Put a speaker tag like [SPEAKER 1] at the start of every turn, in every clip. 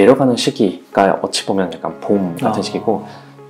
[SPEAKER 1] 내려가는 시기가 어찌 보면 약간 봄 같은 시기고,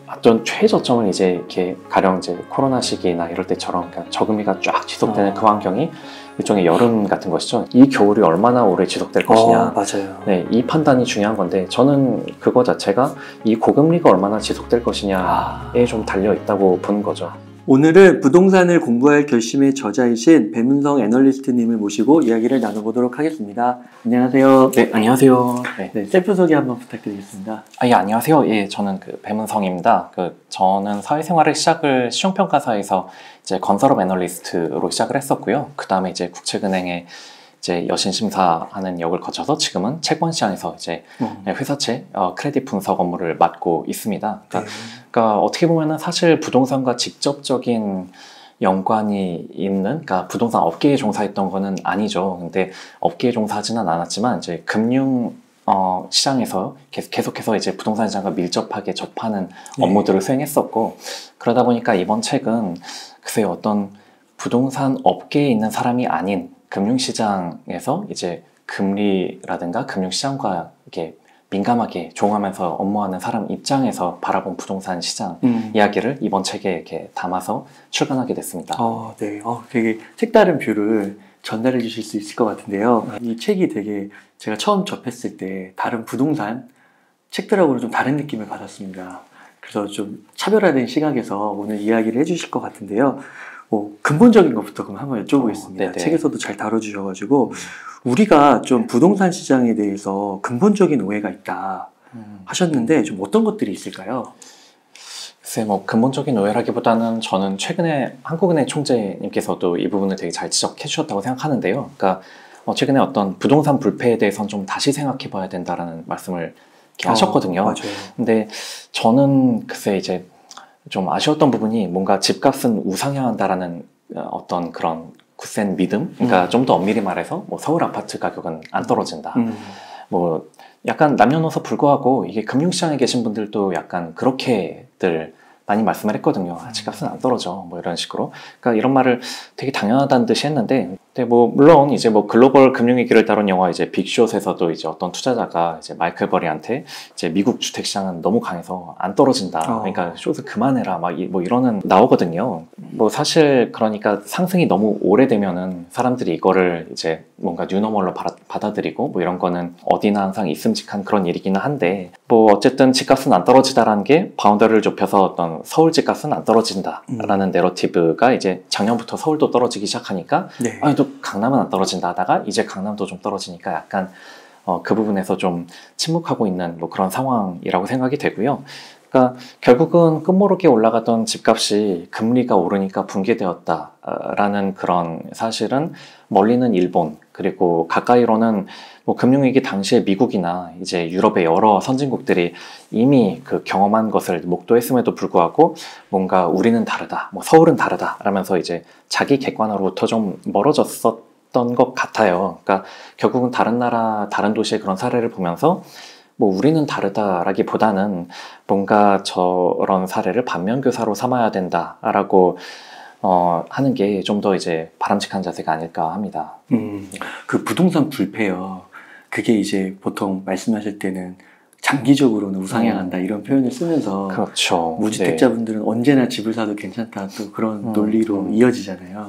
[SPEAKER 1] 어떤 최저점을 이제 이렇게 가령 이제 코로나 시기나 이럴 때처럼 그러니까 저금리가 쫙 지속되는 그 환경이 일종의 여름 같은 것이죠. 이 겨울이 얼마나 오래 지속될 것이냐.
[SPEAKER 2] 맞아요.
[SPEAKER 1] 네, 이 판단이 중요한 건데, 저는 그거 자체가 이 고금리가 얼마나 지속될 것이냐에 좀 달려 있다고 보는 거죠.
[SPEAKER 2] 오늘은 부동산을 공부할 결심의 저자이신 배문성 애널리스트님을 모시고 이야기를 나눠보도록 하겠습니다. 안녕하세요.
[SPEAKER 1] 네, 안녕하세요.
[SPEAKER 2] 네, 셀프 소개 한번 부탁드리겠습니다.
[SPEAKER 1] 예, 안녕하세요. 예, 저는 배문성입니다. 저는 사회생활을 시작을 시용평가사에서 이제 건설업 애널리스트로 시작을 했었고요. 그 다음에 이제 국책은행에 이제 여신심사하는 역을 거쳐서 지금은 채권시장에서 이제 회사채 크레딧 분석 업무를 맡고 있습니다. 그러니까 어떻게 보면은 사실 부동산과 직접적인 연관이 있는, 그러니까 부동산 업계에 종사했던 거는 아니죠. 근데 업계에 종사하지는 않았지만 이제 금융 시장에서 계속해서 이제 부동산 시장과 밀접하게 접하는 업무들을 수행했었고, 그러다 보니까 이번 책은 글쎄요, 어떤 부동산 업계에 있는 사람이 아닌 금융시장에서 이제 금리라든가 금융시장과 이렇게 민감하게 조응하면서 업무하는 사람 입장에서 바라본 부동산 시장 이야기를 이번 책에 이렇게 담아서 출간하게 됐습니다.
[SPEAKER 2] 네. 되게 색다른 뷰를 전달해 주실 수 있을 것 같은데요. 이 책이 되게 제가 처음 접했을 때 다른 부동산 책들하고는 좀 다른 느낌을 받았습니다. 그래서 좀 차별화된 시각에서 오늘 이야기를 해주실 것 같은데요. 근본적인 것부터 그럼 한번 여쭤보겠습니다. 책에서도 잘 다뤄주셔가지고 우리가 좀 부동산 시장에 대해서 근본적인 오해가 있다 하셨는데 좀 어떤 것들이 있을까요?
[SPEAKER 1] 글쎄, 근본적인 오해라기보다는 저는 최근에 한국은행 총재님께서도 이 부분을 되게 잘 지적해 주셨다고 생각하는데요. 그러니까 최근에 어떤 부동산 불패에 대해서는 좀 다시 생각해 봐야 된다라는 말씀을 이렇게 하셨거든요.
[SPEAKER 2] 맞아요.
[SPEAKER 1] 근데 저는 글쎄 이제 좀 아쉬웠던 부분이 뭔가 집값은 우상향한다라는 어떤 그런 굳센 믿음? 그러니까 좀 더 엄밀히 말해서 서울 아파트 가격은 안 떨어진다. 약간 남녀노소 불구하고 이게 금융시장에 계신 분들도 약간 그렇게들 많이 말씀을 했거든요. 집값은 안 떨어져. 이런 식으로. 그러니까 이런 말을 되게 당연하다는 듯이 했는데, 근데 물론 이제 글로벌 금융위기를 다룬 영화 이제 빅숏에서도 이제 어떤 투자자가 이제 마이클 버리한테 이제 미국 주택시장은 너무 강해서 안 떨어진다. 그러니까 숏을 그만해라. 이러는 나오거든요. 사실 그러니까 상승이 너무 오래되면은 사람들이 이거를 이제 뭔가 뉴노멀로 받아들이고 이런 거는 어디나 항상 있음직한 그런 일이기는 한데, 어쨌든 집값은 안 떨어지다라는 게 바운더리를 좁혀서 어떤 서울 집값은 안 떨어진다라는 내러티브가 이제 작년부터 서울도 떨어지기 시작하니까 또 강남은 안 떨어진다 하다가 이제 강남도 좀 떨어지니까 약간 그 부분에서 좀 침묵하고 있는 그런 상황이라고 생각이 되고요. 그러니까 결국은 끝모르게 올라가던 집값이 금리가 오르니까 붕괴되었다라는 그런 사실은 멀리는 일본, 그리고 가까이로는 금융위기 당시에 미국이나 이제 유럽의 여러 선진국들이 이미 그 경험한 것을 목도했음에도 불구하고 뭔가 우리는 다르다, 서울은 다르다 라면서 이제 자기 객관화로부터 좀 멀어졌었던 것 같아요. 그러니까 결국은 다른 나라, 다른 도시의 그런 사례를 보면서 우리는 다르다라기보다는 뭔가 저런 사례를 반면교사로 삼아야 된다라고 하는 게 좀 더 이제 바람직한 자세가 아닐까 합니다.
[SPEAKER 2] 그 부동산 불패요. 그게 이제 보통 말씀하실 때는 장기적으로는 우상향한다 이런 표현을 쓰면서,
[SPEAKER 1] 그렇죠.
[SPEAKER 2] 무주택자분들은 언제나 집을 사도 괜찮다 또 그런 논리로 이어지잖아요.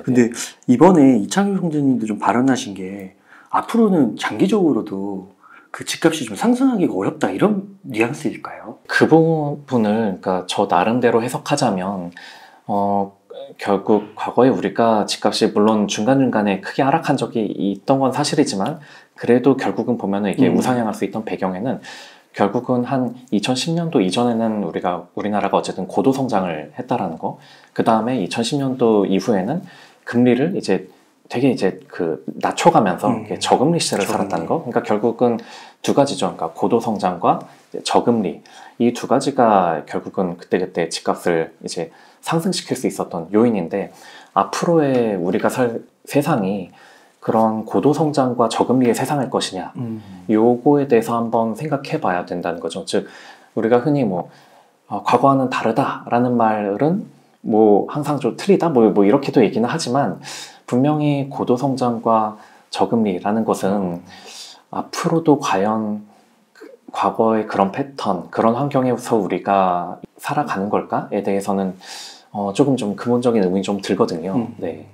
[SPEAKER 2] 근데
[SPEAKER 1] 네.
[SPEAKER 2] 이번에 이창규 총재님도 좀 발언하신 게 앞으로는 장기적으로도 그 집값이 좀 상승하기가 어렵다 이런 뉘앙스일까요?
[SPEAKER 1] 그 부분을 그러니까 저 나름대로 해석하자면 결국 과거에 우리가 집값이 물론 중간중간에 크게 하락한 적이 있던 건 사실이지만, 그래도 결국은 보면은 이게 우상향할 수 있던 배경에는 결국은 한 2010년도 이전에는 우리나라가 어쨌든 고도 성장을 했다라는 거, 그 다음에 2010년도 이후에는 금리를 이제 되게 이제 낮춰가면서 저금리 시대를 살았다는 거. 그러니까 결국은 두 가지죠. 그러니까 고도 성장과 저금리, 이 두 가지가 결국은 그때 집값을 이제 상승시킬 수 있었던 요인인데, 앞으로의 우리가 살 세상이 그런 고도 성장과 저금리의 세상일 것이냐, 요거에 대해서 한번 생각해 봐야 된다는 거죠. 즉 우리가 흔히 과거와는 다르다라는 말은 항상 좀 틀리다 이렇게도 얘기는 하지만, 분명히 고도 성장과 저금리라는 것은 앞으로도 과연 과거의 그런 패턴, 그런 환경에서 우리가 살아가는 걸까에 대해서는 조금 좀 근본적인 의문이 좀 들거든요. 네.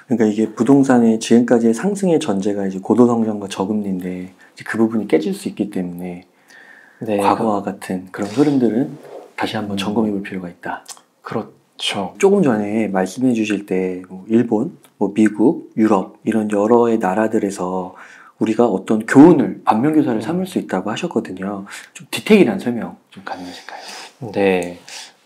[SPEAKER 2] 그러니까 이게 부동산의 지금까지의 상승의 전제가 이제 고도성장과 저금리인데 이제 그 부분이 깨질 수 있기 때문에
[SPEAKER 1] 네,
[SPEAKER 2] 과거와 같은 그런 흐름들은 다시 한번 점검해 볼 필요가 있다.
[SPEAKER 1] 그렇죠.
[SPEAKER 2] 조금 전에 말씀해 주실 때 뭐 일본, 뭐 미국, 유럽 이런 여러의 나라들에서 우리가 어떤 교훈을, 반면교사를 삼을 수 있다고 하셨거든요. 좀 디테일한 설명 좀 가능하실까요?
[SPEAKER 1] 네,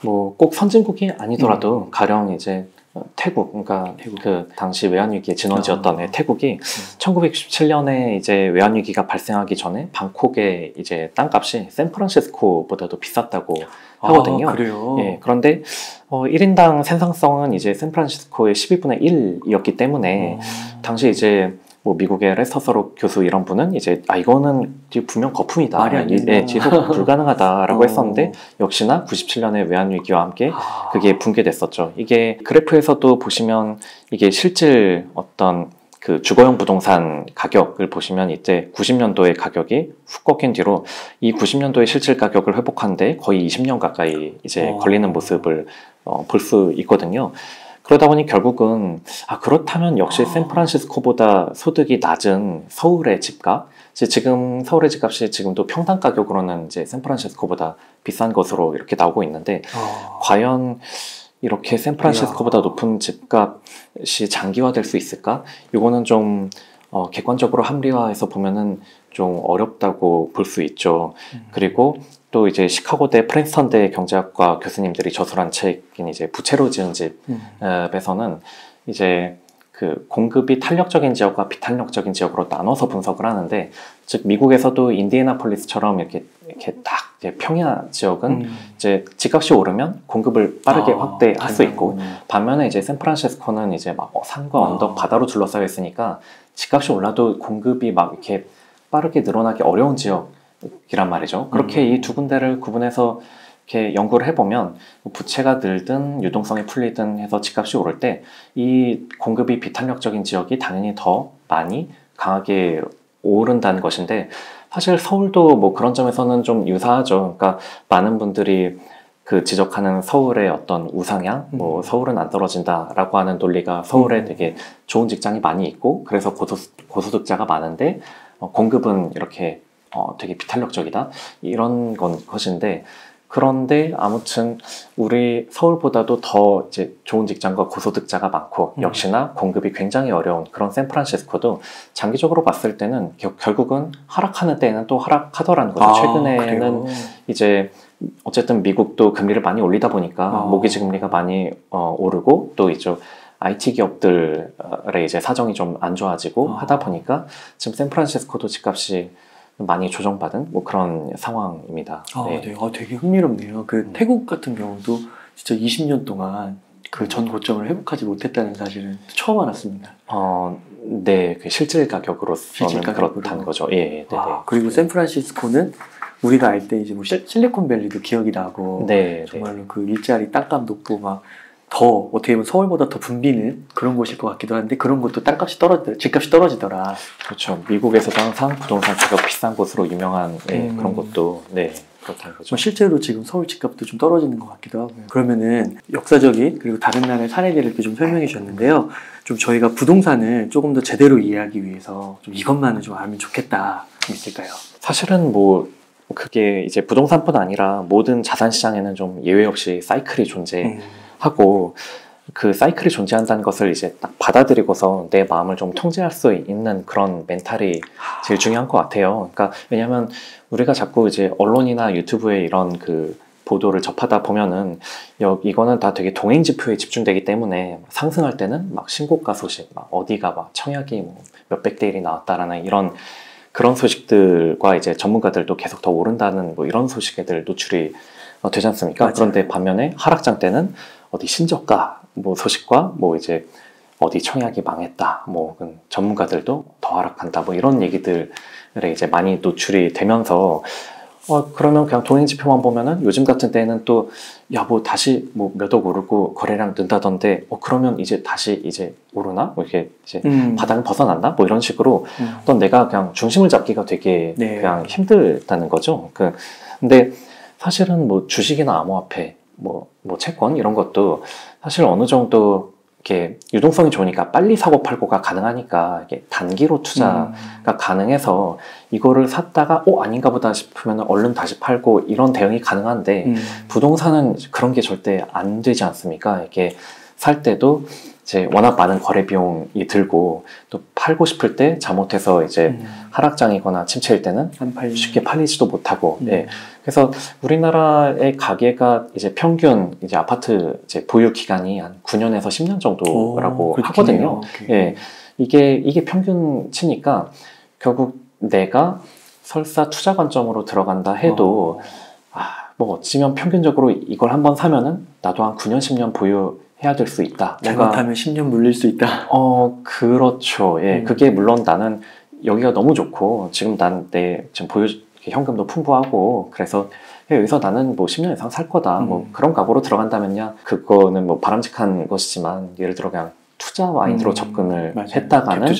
[SPEAKER 1] 뭐 꼭 선진국이 아니더라도 가령 이제 태국, 그러니까 그 당시 외환위기의 진원지였던 태국이 1997년에 이제 외환위기가 발생하기 전에 방콕의 이제 땅값이 샌프란시스코보다도 비쌌다고 하거든요.
[SPEAKER 2] 그래요?
[SPEAKER 1] 예, 그런데 1인당 생산성은 이제 샌프란시스코의 12분의 1이었기 때문에 당시 이제 뭐 미국의 레스터서로 교수 이런 분은 이제 이거는 분명 거품이다.
[SPEAKER 2] 말이 안 된다.
[SPEAKER 1] 예, 지속 불가능하다라고 했었는데 역시나 97년의 외환위기와 함께 그게 붕괴됐었죠. 이게 그래프에서도 보시면 이게 실질 어떤 그 주거용 부동산 가격을 보시면 이때 90년도의 가격이 훅 꺾인 뒤로 이 90년도의 실질 가격을 회복하는데 거의 20년 가까이 이제 걸리는 모습을 볼 수 있거든요. 그러다 보니 결국은 그렇다면 역시 샌프란시스코보다 소득이 낮은 서울의 집값, 지금 서울의 집값이 지금도 평당 가격으로는 이제 샌프란시스코보다 비싼 것으로 이렇게 나오고 있는데 과연 이렇게 샌프란시스코보다 높은 집값이 장기화될 수 있을까? 이거는 좀 객관적으로 합리화해서 보면은 좀 어렵다고 볼 수 있죠. 그리고 또 이제 시카고대 프린스턴대 경제학과 교수님들이 저술한 책인 이제 부채로 지은 집에서는 이제 그 공급이 탄력적인 지역과 비탄력적인 지역으로 나눠서 분석을 하는데, 즉 미국에서도 인디애나폴리스처럼 이렇게 딱 이제 평야 지역은 이제 집값이 오르면 공급을 빠르게 확대할 수 있고, 반면에 이제 샌프란시스코는 이제 막 산과 언덕, 바다로 둘러싸여 있으니까 집값이 올라도 공급이 막 이렇게 빠르게 늘어나기 어려운 지역이란 말이죠. 그렇게 이 두 군데를 구분해서 이렇게 연구를 해보면 부채가 늘든 유동성이 풀리든 해서 집값이 오를 때 이 공급이 비탄력적인 지역이 당연히 더 많이 강하게 오른다는 것인데, 사실 서울도 뭐 그런 점에서는 좀 유사하죠. 그러니까 많은 분들이 그 지적하는 서울의 어떤 우상향, 뭐 서울은 안 떨어진다라고 하는 논리가 것에 되게 좋은 직장이 많이 있고 그래서 고소득자가 많은데 공급은 이렇게 되게 비탄력적이다 이런 것인데, 그런데 아무튼 우리 서울보다도 더 이제 좋은 직장과 고소득자가 많고 역시나 공급이 굉장히 어려운 그런 샌프란시스코도 장기적으로 봤을 때는 결국은 하락하는 때에는 또 하락하더라는 거죠. 최근에는
[SPEAKER 2] 그래요?
[SPEAKER 1] 이제 어쨌든 미국도 금리를 많이 올리다 보니까 모기지 금리가 많이 오르고 또 이제 IT 기업들의 이제 사정이 좀 안 좋아지고 하다 보니까 지금 샌프란시스코도 집값이 많이 조정받은 뭐 그런 상황입니다.
[SPEAKER 2] 네. 되게 흥미롭네요. 그 태국 같은 경우도 진짜 20년 동안 그 전 고점을 회복하지 못했다는 사실은 처음 알았습니다.
[SPEAKER 1] 네, 그 실질 가격으로서는 그렇다는 거죠. 예, 네.
[SPEAKER 2] 그리고 샌프란시스코는 우리가 알 때 이제 뭐 실리콘밸리도 기억이 나고,
[SPEAKER 1] 네,
[SPEAKER 2] 정말로 그 일자리 땅값 높고 막 더 어떻게 보면 서울보다 더 붐비는 그런 곳일 것 같기도 한데, 그런 것도 땅값이 집값이 떨어지더라.
[SPEAKER 1] 그렇죠. 미국에서도 항상 부동산 가격 비싼 곳으로 유명한 그런 것도 그렇다는 거죠.
[SPEAKER 2] 실제로 지금 서울 집값도 좀 떨어지는 것 같기도 하고요. 그러면은 역사적인 그리고 다른 나라의 사례들을 이렇게 좀 설명해 주셨는데요. 좀 저희가 부동산을 조금 더 제대로 이해하기 위해서 좀 이것만은 좀 알면 좋겠다, 좀 있을까요?
[SPEAKER 1] 사실은 뭐 그게 이제 부동산뿐 아니라 모든 자산 시장에는 좀 예외 없이 사이클이 존재하고 그 사이클이 존재한다는 것을 이제 딱 받아들이고서 내 마음을 좀 통제할 수 있는 그런 멘탈이 제일 중요한 것 같아요. 그러니까 왜냐하면 우리가 자꾸 이제 언론이나 유튜브에 이런 그 보도를 접하다 보면은 이거는 다 되게 동행 지표에 집중되기 때문에 상승할 때는 막 신고가 소식, 막 어디가 막 청약이 뭐 몇백 대 1이 나왔다라는 이런 그런 소식들과 이제 전문가들도 계속 더 오른다는 뭐 이런 소식들 노출이 되지 않습니까?
[SPEAKER 2] 맞아요.
[SPEAKER 1] 그런데 반면에 하락장 때는 어디 신저가 뭐 소식과 뭐 이제 어디 청약이 망했다, 뭐 전문가들도 더 하락한다, 뭐 이런 얘기들에 이제 많이 노출이 되면서 그러면 그냥 동행 지표만 보면은 요즘 같은 때는 또 야, 뭐 다시 뭐 몇 억 오르고 거래량 는다던데, 그러면 이제 다시 이제 오르나? 뭐 이렇게 이제 바닥을 벗어났나? 뭐 이런 식으로 어떤 내가 그냥 중심을 잡기가 되게
[SPEAKER 2] 네.
[SPEAKER 1] 그냥 힘들다는 거죠. 근데 사실은 뭐 주식이나 암호화폐, 뭐 채권 이런 것도 사실 어느 정도 이렇게 유동성이 좋으니까 빨리 사고 팔고가 가능하니까 이게 단기로 투자가 가능해서 이거를 샀다가 아닌가 보다 싶으면 얼른 다시 팔고 이런 대응이 가능한데 부동산은 그런 게 절대 안 되지 않습니까? 이게 살 때도 이제 워낙 많은 거래 비용이 들고 또 팔고 싶을 때 잘못해서 이제 하락장이거나 침체일 때는 쉽게 팔리지도 못하고 예. 그래서 우리나라의 가계가 이제 평균 이제 아파트 이제 보유 기간이 한 9년에서 10년 정도라고 하거든요. 예. 이게 평균치니까 결국 내가 설사 투자 관점으로 들어간다 해도 뭐 어찌면 평균적으로 이걸 한번 사면은 나도 한 9년, 10년 보유해야 될 수 있다.
[SPEAKER 2] 잘못하면 10년 물릴 수 있다.
[SPEAKER 1] 그렇죠. 예. 그게 물론 나는 여기가 너무 좋고 지금 지금 보유 현금도 풍부하고 그래서 여기서 나는 뭐 10년 이상 살 거다. 뭐 그런 각오로 들어간다면야 그거는 뭐 바람직한 것이지만 예를 들어 그냥 투자 마인드로 접근을 했다가는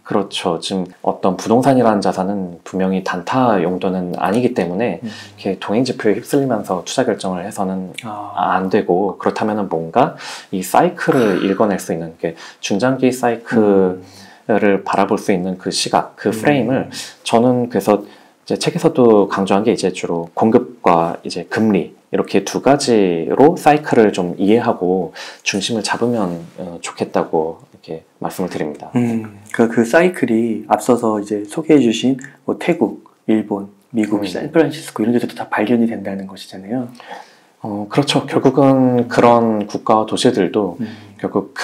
[SPEAKER 1] 그렇죠. 지금 어떤 부동산이라는 자산은 분명히 단타 용도는 아니기 때문에 이렇게 동행지표에 휩쓸리면서 투자 결정을 해서는 안 되고 그렇다면은 뭔가 이 사이클을 읽어낼 수 있는 중장기 사이클을 바라볼 수 있는 그 시각, 그 프레임을 저는 그래서 이제 책에서도 강조한 게 이제 주로 공급과 이제 금리 이렇게 두 가지로 사이클을 좀 이해하고 중심을 잡으면 좋겠다고 이렇게 말씀을 드립니다.
[SPEAKER 2] 그 사이클이 앞서서 이제 소개해주신 뭐 태국, 일본, 미국, 샌프란시스코 이런 데서도 다 발견이 된다는 것이잖아요.
[SPEAKER 1] 그렇죠. 결국은 그런 국가와 도시들도 결국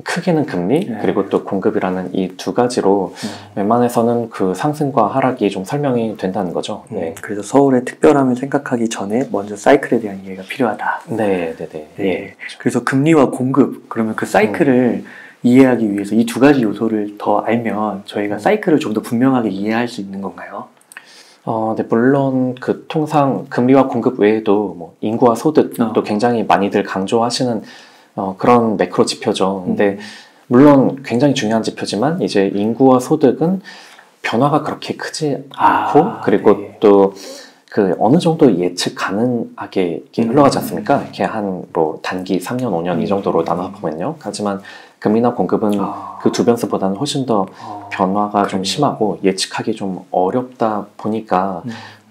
[SPEAKER 1] 크게는 금리 그리고 또 공급이라는 이 두 가지로 웬만해서는 그 상승과 하락이 좀 설명이 된다는 거죠. 네.
[SPEAKER 2] 그래서 서울의 특별함을 생각하기 전에 먼저 사이클에 대한 이해가 필요하다.
[SPEAKER 1] 네.
[SPEAKER 2] 예. 그래서 금리와 공급 그러면 그 사이클을 이해하기 위해서 이 두 가지 요소를 더 알면 저희가 사이클을 좀 더 분명하게 이해할 수 있는 건가요?
[SPEAKER 1] 네, 물론 통상 금리와 공급 외에도 뭐 인구와 소득도 굉장히 많이들 강조하시는 그런 매크로 지표죠. 근데 물론 굉장히 중요한 지표지만 이제 인구와 소득은 변화가 그렇게 크지 않고 그리고 또 어느 정도 예측 가능하게 이렇게 흘러가지 않습니까? 이렇게 뭐 단기 3년, 5년 이 정도로 나눠 보면요. 하지만 금리나 공급은 그 두 변수보다는 훨씬 더 변화가 좀 심하고 예측하기 좀 어렵다 보니까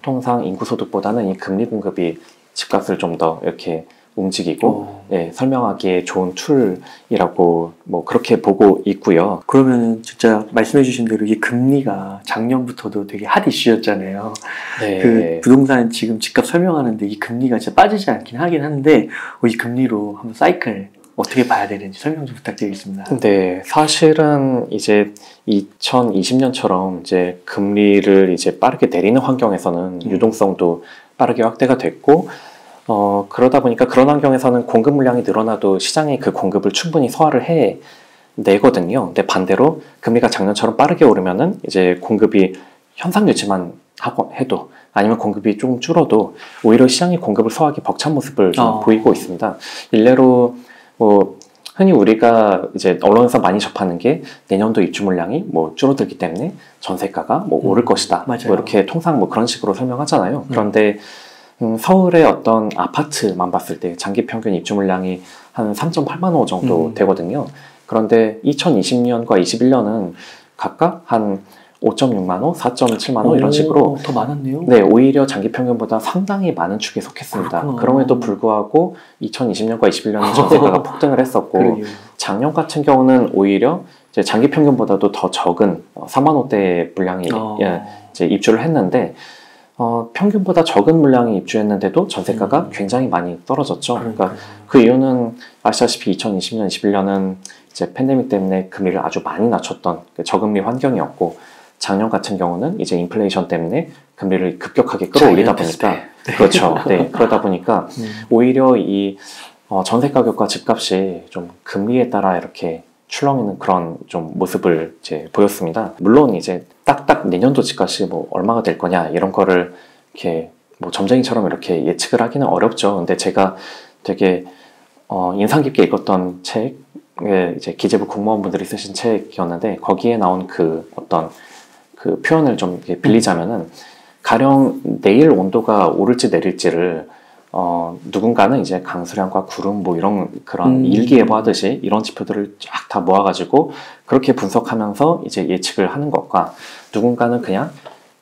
[SPEAKER 1] 통상 인구 소득보다는 이 금리 공급이 집값을 좀 더 이렇게 움직이고 설명하기에 좋은 툴이라고 뭐 그렇게 보고 있고요.
[SPEAKER 2] 그러면은 진짜 말씀해주신 대로 이 금리가 작년부터도 되게 핫 이슈였잖아요.
[SPEAKER 1] 네.
[SPEAKER 2] 그 부동산 지금 집값 설명하는데 이 금리가 진짜 빠지지 않긴 하긴 한데 이 금리로 한번 사이클 어떻게 봐야 되는지 설명 좀 부탁드리겠습니다.
[SPEAKER 1] 네, 사실은 이제 2020년처럼 이제 금리를 이제 빠르게 내리는 환경에서는 유동성도 빠르게 확대가 됐고 그러다 보니까 그런 환경에서는 공급 물량이 늘어나도 시장이 그 공급을 충분히 소화를 해내거든요. 근데 반대로 금리가 작년처럼 빠르게 오르면은 이제 공급이 현상 유지만 해도 아니면 공급이 조금 줄어도 오히려 시장이 공급을 소화하기 벅찬 모습을 좀 보이고 있습니다. 일례로 뭐 흔히 우리가 이제 언론에서 많이 접하는 게 내년도 입주 물량이 뭐 줄어들기 때문에 전세가가 뭐 오를 것이다. 뭐 이렇게 통상 뭐 그런 식으로 설명하잖아요. 그런데 서울의 어떤 아파트만 봤을 때 장기 평균 입주 물량이 한 3.8만 호 정도 되거든요. 그런데 2020년과 21년은 각각 한 5.6만 호, 4.7만 호 이런 식으로
[SPEAKER 2] 더 많았네요.
[SPEAKER 1] 네, 오히려 장기 평균보다 상당히 많은 축에 속했습니다. 그럼에도 불구하고 2020년과 21년은 전세가가 폭등을 했었고 작년 같은 경우는 오히려 이제 장기 평균보다도 더 적은 4만 호대 물량이 이제 입주를 했는데 평균보다 적은 물량이 입주했는데도 전세가가 굉장히 많이 떨어졌죠. 그러니까 그 이유는 아시다시피 2020년, 21년은 이제 팬데믹 때문에 금리를 아주 많이 낮췄던 저금리 환경이었고 작년 같은 경우는 이제 인플레이션 때문에 금리를 급격하게 끌어올리다 보니까 그렇죠. 네, 그러다 보니까 오히려 이 전세 가격과 집값이 좀 금리에 따라 이렇게 출렁이는 그런 좀 모습을 이제 보였습니다. 물론 이제 딱딱 내년도 집값이 뭐 얼마가 될 거냐 이런 거를 이렇게 뭐 점쟁이처럼 이렇게 예측을 하기는 어렵죠. 근데 제가 되게 인상 깊게 읽었던 책에 이제 기재부 공무원분들이 쓰신 책이었는데 거기에 나온 그 어떤 그 표현을 좀 이렇게 빌리자면은 가령 내일 온도가 오를지 내릴지를 누군가는 이제 강수량과 구름 뭐 이런 그런 일기예보 하듯이 이런 지표들을 쫙 다 모아가지고 그렇게 분석하면서 이제 예측을 하는 것과 누군가는 그냥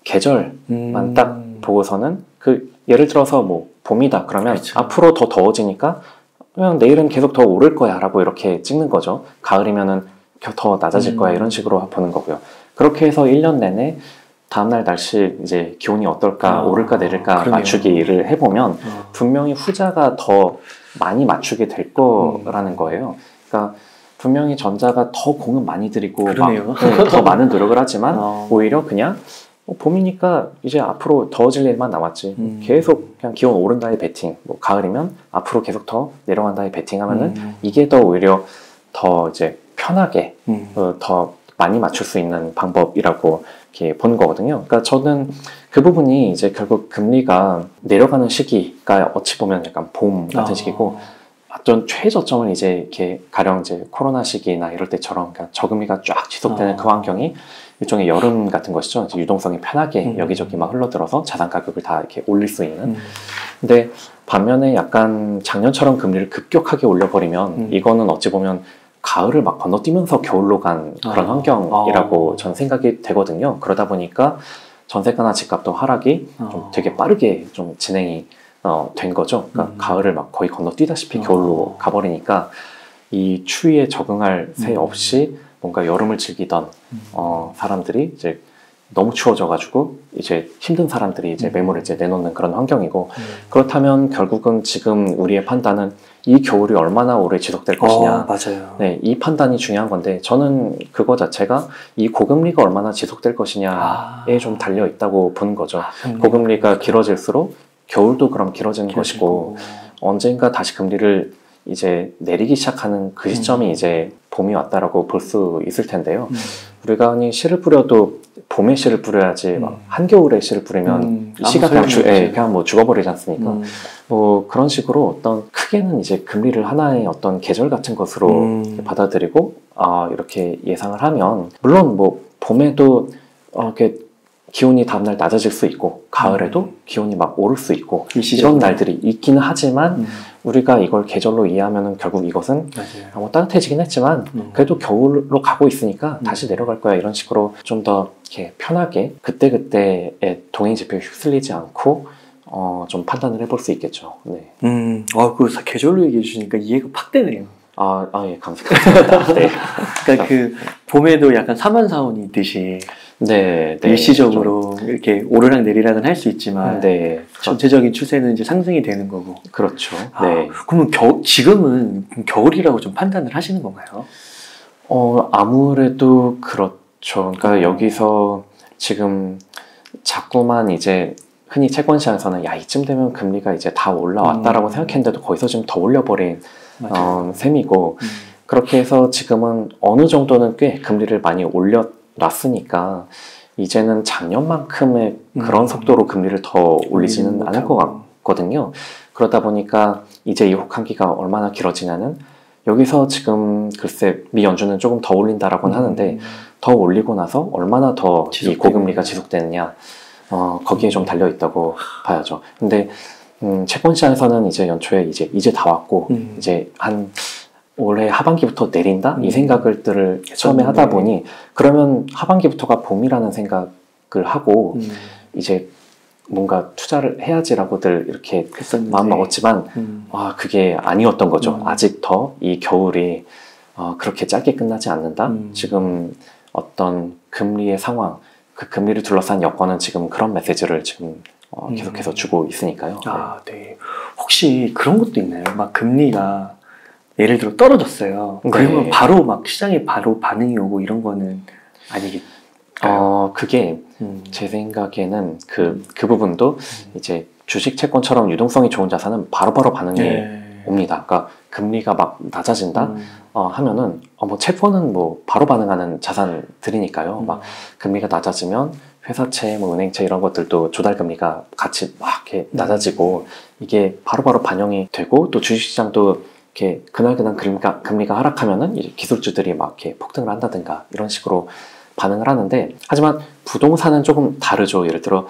[SPEAKER 1] 계절만 딱 보고서는 그 예를 들어서 뭐 봄이다 그러면
[SPEAKER 2] 그렇죠.
[SPEAKER 1] 앞으로 더 더워지니까 그냥 내일은 계속 더 오를 거야 라고 이렇게 찍는 거죠. 가을이면은 더 낮아질 거야 이런 식으로 보는 거고요. 그렇게 해서 1년 내내 다음날 날씨 이제 기온이 어떨까 오를까 내릴까
[SPEAKER 2] 그러네요.
[SPEAKER 1] 맞추기를 해보면 분명히 후자가 더 많이 맞추게 될 거라는 거예요. 그러니까 분명히 전자가 더 공은 많이 들이고 더 많은 노력을 하지만 오히려 그냥 봄이니까 이제 앞으로 더워질 일만 남았지. 계속 그냥 기온 오른다에 베팅. 뭐 가을이면 앞으로 계속 더 내려간다에 베팅하면은 이게 더 오히려 더 이제 편하게 더 많이 맞출 수 있는 방법이라고 이렇게 보는 거거든요. 그러니까 저는 그 부분이 이제 결국 금리가 내려가는 시기가 어찌 보면 약간 봄 같은 시기고 어떤 최저점을 이제 이렇게 가령 이제 코로나 시기나 이럴 때처럼 그러니까 저금리가 쫙 지속되는 그 환경이 일종의 여름 같은 것이죠. 이제 유동성이 편하게 여기저기 막 흘러들어서 자산 가격을 다 이렇게 올릴 수 있는. 근데 반면에 약간 작년처럼 금리를 급격하게 올려버리면 이거는 어찌 보면 가을을 막 건너뛰면서 겨울로 간 그런 환경이라고 저는 생각이 되거든요. 그러다 보니까 전세가나 집값도 하락이 좀 되게 빠르게 좀 진행이 된 거죠. 그러니까 가을을 막 거의 건너뛰다시피 겨울로 가버리니까 이 추위에 적응할 새 없이 뭔가 여름을 즐기던 사람들이 이제 너무 추워져가지고 이제 힘든 사람들이 이제 매물을 이제 내놓는 그런 환경이고 그렇다면 결국은 지금 우리의 판단은 이 겨울이 얼마나 오래 지속될 것이냐.
[SPEAKER 2] 맞아요.
[SPEAKER 1] 네, 이 판단이 중요한 건데 저는 그거 자체가 이 고금리가 얼마나 지속될 것이냐에 좀 달려 있다고 보는 거죠. 고금리가 길어질수록 겨울도 그럼 길어지는 것이고 언젠가 다시 금리를 이제 내리기 시작하는 그 시점이 이제 봄이 왔다라고 볼 수 있을 텐데요. 우리가 아니 씨를 뿌려도 봄에 씨를 뿌려야지 막 한겨울에 씨를 뿌리면 씨가 그냥 뭐 죽어버리지 않습니까? 뭐 그런 식으로 어떤 크게는 이제 금리를 하나의 어떤 계절 같은 것으로 받아들이고 이렇게 예상을 하면 물론 뭐 봄에도 이렇게 기온이 다음날 낮아질 수 있고 가을에도 기온이 막 오를 수 있고 이런 날들이 있기는 하지만 우리가 이걸 계절로 이해하면 결국 이것은 뭐 따뜻해지긴 했지만 그래도 겨울로 가고 있으니까 다시 내려갈 거야 이런 식으로 좀 더 이렇게 편하게 그때그때의 동행 지표에 휩쓸리지 않고 좀 판단을 해볼 수 있겠죠. 네.
[SPEAKER 2] 그 계절로 얘기해 주시니까 이해가 팍 되네요.
[SPEAKER 1] 예, 감사합니다. 네.
[SPEAKER 2] 그러니까 그 봄에도 약간 사만사원이 있듯이
[SPEAKER 1] 네,
[SPEAKER 2] 일시적으로 이렇게 오르락 내리락은 할 수 있지만 전체적인 추세는 이제 상승이 되는 거고.
[SPEAKER 1] 그렇죠. 네.
[SPEAKER 2] 그러면 지금은 겨울이라고 좀 판단을 하시는 건가요?
[SPEAKER 1] 아무래도 그렇죠. 그러니까 여기서 지금 자꾸만 이제 흔히 채권시장에서는 야 이쯤 되면 금리가 이제 다 올라왔다라고 생각했는데도 거기서 지금 더 올려버린 셈이고 그렇게 해서 지금은 어느 정도는 꽤 금리를 많이 올려놨으니까 이제는 작년만큼의 그런 속도로 금리를 더 올리지는 않을 것 같거든요. 그러다 보니까 이제 이 혹한기가 얼마나 길어지냐는 여기서 지금 글쎄 미 연준은 조금 더 올린다라고는 하는데 더 올리고 나서 얼마나 더 이 고금리가 지속되느냐 거기에 좀 달려 있다고 봐야죠. 근데 채권시장에서는 이제 연초에 이제 다 왔고 이제 한 올해 하반기부터 내린다 이 생각을 처음에 하다 보니 그러면 하반기부터가 봄이라는 생각을 하고 이제 뭔가 투자를 해야지라고들 이렇게 마음 먹었지만 그게 아니었던 거죠. 아직 더 이 겨울이 그렇게 짧게 끝나지 않는다. 지금 어떤 금리의 상황, 그 금리를 둘러싼 여건은 지금 그런 메시지를 지금 계속해서 주고 있으니까요.
[SPEAKER 2] 네. 혹시 그런 것도 있나요? 막 금리가 예를 들어 떨어졌어요. 그러면 바로 막 시장에 바로 반응이 오고 이런 거는 아니겠어요?
[SPEAKER 1] 그게 제 생각에는 그 부분도 이제 주식 채권처럼 유동성이 좋은 자산은 바로바로 반응이 옵니다. 그러니까 금리가 막 낮아진다 하면은 뭐 채권은 뭐 바로 반응하는 자산들이니까요. 막 금리가 낮아지면 회사채, 뭐 은행채 이런 것들도 조달금리가 같이 막 이렇게 낮아지고 이게 바로바로 반영이 되고 또 주식시장도 이렇게 그날그날 금리가 하락하면은 이제 기술주들이 막 이렇게 폭등을 한다든가 이런 식으로 반응을 하는데 하지만 부동산은 조금 다르죠. 예를 들어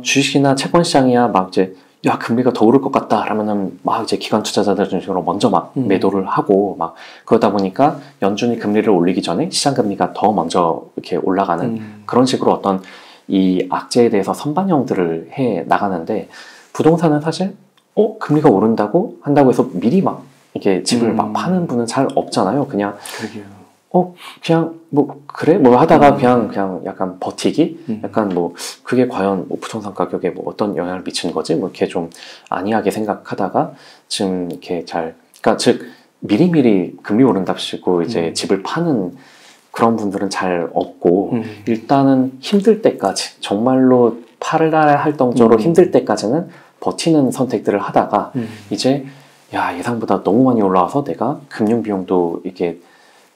[SPEAKER 1] 주식이나 채권 시장이야 막 이제 야 금리가 더 오를 것 같다 라면은 막 이제 기관 투자자들 중심으로 먼저 막 매도를 하고 막 그러다 보니까 연준이 금리를 올리기 전에 시장 금리가 더 먼저 이렇게 올라가는 그런 식으로 어떤 이 악재에 대해서 선반영들을 해 나가는데 부동산은 사실 금리가 오른다고 한다고 해서 미리 막 이렇게 집을 막 파는 분은 잘 없잖아요. 그냥
[SPEAKER 2] 그러게요.
[SPEAKER 1] 그냥 뭐 그래 뭐 하다가 그냥 약간 버티기 약간 뭐 그게 과연 뭐 부동산 가격에 뭐 어떤 영향을 미치는 거지 뭐 이렇게 좀 안이하게 생각하다가 지금 이렇게 그러니까 즉 미리미리 금리 오른답시고 이제 집을 파는 그런 분들은 잘 없고 일단은 힘들 때까지 정말로 팔아야 할 정도로 힘들 때까지는 버티는 선택들을 하다가 이제 야 예상보다 너무 많이 올라와서 내가 금융 비용도 이게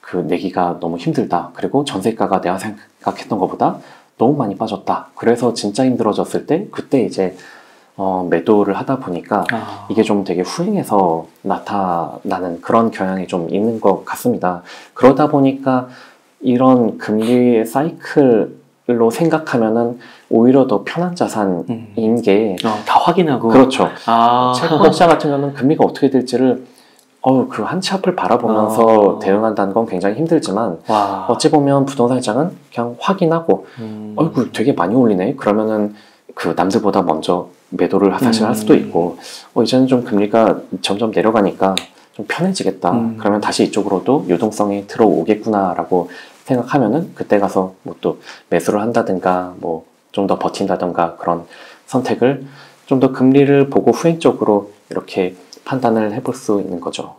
[SPEAKER 1] 그 내기가 너무 힘들다. 그리고 전세가가 내가 생각했던 것보다 너무 많이 빠졌다. 그래서 진짜 힘들어졌을 때 그때 이제 매도를 하다 보니까 이게 좀 되게 후행해서 나타나는 그런 경향이 좀 있는 것 같습니다. 그러다 보니까 이런 금리의 사이클로 생각하면은 오히려 더 편한 자산인 게
[SPEAKER 2] 다 확인하고
[SPEAKER 1] 그렇죠. 채권 시장 같은 경우는 금리가 어떻게 될지를 그 한 치 앞을 바라보면서 대응한다는 건 굉장히 힘들지만 어찌 보면 부동산 시장은 그냥 확인하고 되게 많이 올리네 그러면은 그 남들보다 먼저 매도를 사실 할 수도 있고 이제는 좀 금리가 점점 내려가니까 좀 편해지겠다 그러면 다시 이쪽으로도 유동성이 들어오겠구나 라고 생각하면은 그때 가서 뭐 또 매수를 한다든가 뭐 좀 더 버틴다든가 그런 선택을 좀 더 금리를 보고 후행적으로 이렇게 판단을 해볼 수 있는 거죠.